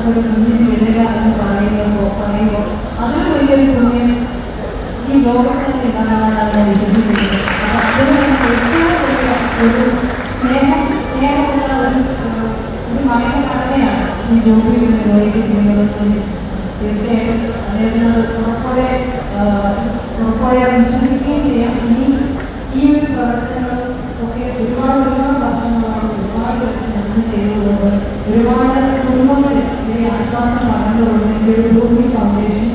ഒരു കുഞ്ഞിന് വിടുക എന്ന് പറയുമ്പോൾ അതൊരു വലിയൊരു പുണ്യം ഈ ലോകത്ത് തന്നെ ഉണ്ടാകാനാണ് ഞാൻ വിശ്വസിക്കുന്നത്. അപ്പോൾ അതിന് ഏറ്റവും വലിയ ഒരു സ്നേഹമുള്ള ഒരു മകനെ കടമയാണ് ഈ ജോലി നിർവഹിച്ചിട്ടുള്ളത്. തീർച്ചയായിട്ടും അദ്ദേഹത്തിന് ഉറപ്പോടെ വിശ്വസിക്കുകയും ചെയ്യാം. ഈ ഒരു പ്രവർത്തനങ്ങൾ ഒക്കെ ഒരുപാട് വർഷങ്ങളാണ് ഒരുപാട് നന്ദി ചെയ്തുകൊണ്ട് ഒരുപാട് കുടുംബങ്ങളിൽ ഇതിനെ ആശ്വാസം പകർന്നുകൊണ്ട് ഈ ഒരു ഭൂമി ഫൗണ്ടേഷൻ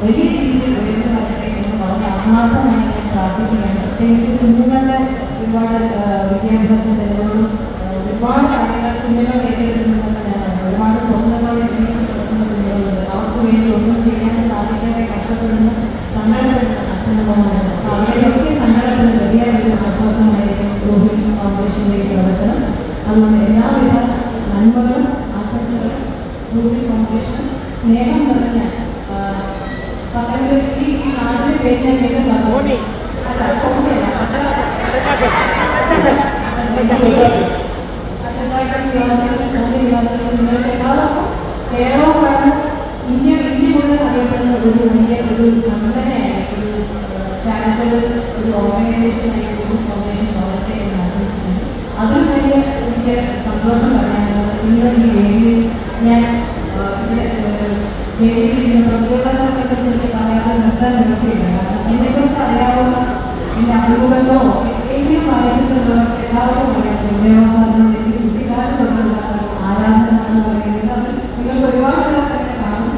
വലിയ രീതിയിൽ ഉയർന്നു വരട്ടെ എന്ന് വളരെ ആത്മാർത്ഥമായി ഞാൻ പ്രാർത്ഥിക്കുകയാണ്. പ്രത്യേകിച്ച് കുഞ്ഞുങ്ങളുടെ ഒരുപാട് വിദ്യാഭ്യാസ ചെലവുകളും ഒരുപാട് കാര്യങ്ങൾ കുഞ്ഞുങ്ങൾ ഏറ്റെടുക്കുന്നുണ്ടെന്ന് ഞാനാണ്. ഒരുപാട് സ്വപ്നങ്ങൾ ജീവിക്കുന്ന കുഞ്ഞുങ്ങളുണ്ട്. അവർക്ക് വേണ്ടി ഒന്നും ചെയ്യാൻ സാധിക്കാതെ കഷ്ടപ്പെടുന്ന സങ്കടപ്പെടുന്ന അച്ഛനമ്മമാരുണ്ട്. അപ്പോൾ അവരുടെയൊക്കെ സങ്കടത്തിന് വലിയ ഒരു ആശ്വാസമായിരിക്കും രോഹിണി ഫൗണ്ടേഷനിലേക്ക് പ്രവർത്തനം. അതുകൊണ്ട് എല്ലാവിധ നന്മകളും ആശംസകളും രോഹിണി ഫൗണ്ടേഷൻ സ്നേഹം നിറഞ്ഞ പത്തനംതിട്ട ഈ നാടിന് പേര് ഞാൻ വീണ്ടും പറഞ്ഞു. കേരളം കടന്ന് ഇന്ത്യ മുഴുവൻ അറിയപ്പെടുന്ന ഒരു വലിയ ഒരു സംഘടനയായി ഒരു ചാരിറ്റബിൾ ഒരു ഓർഗനൈസേഷനായി ഒരു ഫൗണ്ടേഷൻ വളരട്ടെ എന്ന് ആശംസിക്കുന്നു. അതിൽ വലിയ എനിക്ക് സന്തോഷം പറയാനുള്ളത് ഇന്ന് ഈ വേദിയിൽ ഞാൻ വേദിയിൽ പ്രതിരോധത്തെക്കുറിച്ച് എനിക്ക് പറയാതെ നിർത്താൻ നിൽക്കുകയില്ല. കാരണം എന്നെക്കുറിച്ച് അറിയാവുന്ന എൻ്റെ അനുഭവങ്ങളോ ഏതെങ്കിലും വായിച്ചിട്ടുള്ളവർക്ക് എല്ലാവർക്കും പറയാം പ്രതിരോധത്തിനോട് എനിക്ക് കുട്ടിക്കാലം തൊട്ടുള്ള ആരാധനയാണെന്ന് പറയുന്നത്. അത് നിങ്ങൾക്ക് ഒരുപാട് പേർക്ക് കാണും.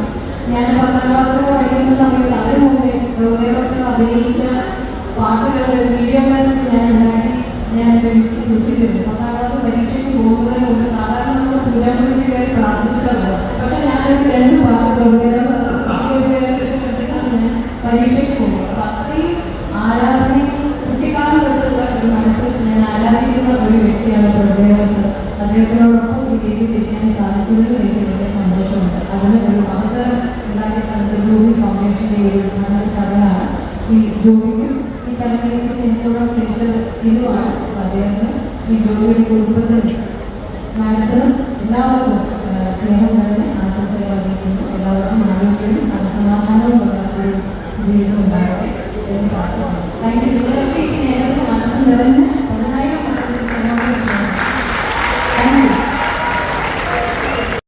ഞാൻ 10ാം ക്ലാസ്സിൽ പഠിക്കുന്ന സമയത്ത് അതിന് മുമ്പേ പ്രതിരോധത്തിൽ അഭിനയിച്ച പാട്ടുകളുടെ വീഡിയോ ക്ലാസ്സിൽ ഞാൻ ഉണ്ടാക്കി ഞാൻ എനിക്ക് സൃഷ്ടിച്ചിരുന്നു. 10ാം ക്ലാസ് പരീക്ഷയ്ക്ക് പോകുന്നതിന് മുമ്പ് സാധാരണ നമ്മൾ പൂജാമുറിക്ക് കയറി പ്രാർത്ഥിച്ചിട്ടല്ലോ. പക്ഷേ ഞാനൊരു 2 പാട്ട് പ്രതിരോധ ഞാൻ പരീക്ഷയ്ക്ക് പോകും. അപ്പം അത്രയും ആരാധനയും കുട്ടിക്കാലം തൊട്ടുള്ള ഒരു മനസ്സിൽ ഞാൻ ആരാധിക്കുന്ന ഒരു വ്യക്തിയാണ് പ്രതിരോധ. അദ്ദേഹത്തിനോടൊപ്പം ഈ രീതിയിൽ ഇരിക്കാൻ സാധിച്ചതിൽ എനിക്ക് വലിയ സന്തോഷമുണ്ട്. അതിന് ഒരു അവസരം ഉണ്ടാക്കി തന്നത് ജോബി ഫൗണ്ടേഷൻ്റെ ഒരു ഉദ്ഘാടന ചടങ്ങാണ്. ഈ ജോബിക്കും ഈ ചടങ്ങിലേക്ക് സെൻറ്ററോട് ക്ഷണിച്ചത് സിനുവാണ്. അദ്ദേഹത്തിന് ഈ ജോബിയുടെ കുടുംബത്തിന് മാഡത്തിനും എല്ലാവർക്കും സ്നേഹം നിറഞ്ഞ ആശംസകൾ അറിയിക്കുന്നു. എല്ലാവർക്കും ആരോഗ്യവും സമാധാനവും ഉള്ള ഒരു ജീവിതം ഉണ്ടാകട്ടെ എന്ന് പ്രാർത്ഥിക്കുന്നു. Thank you.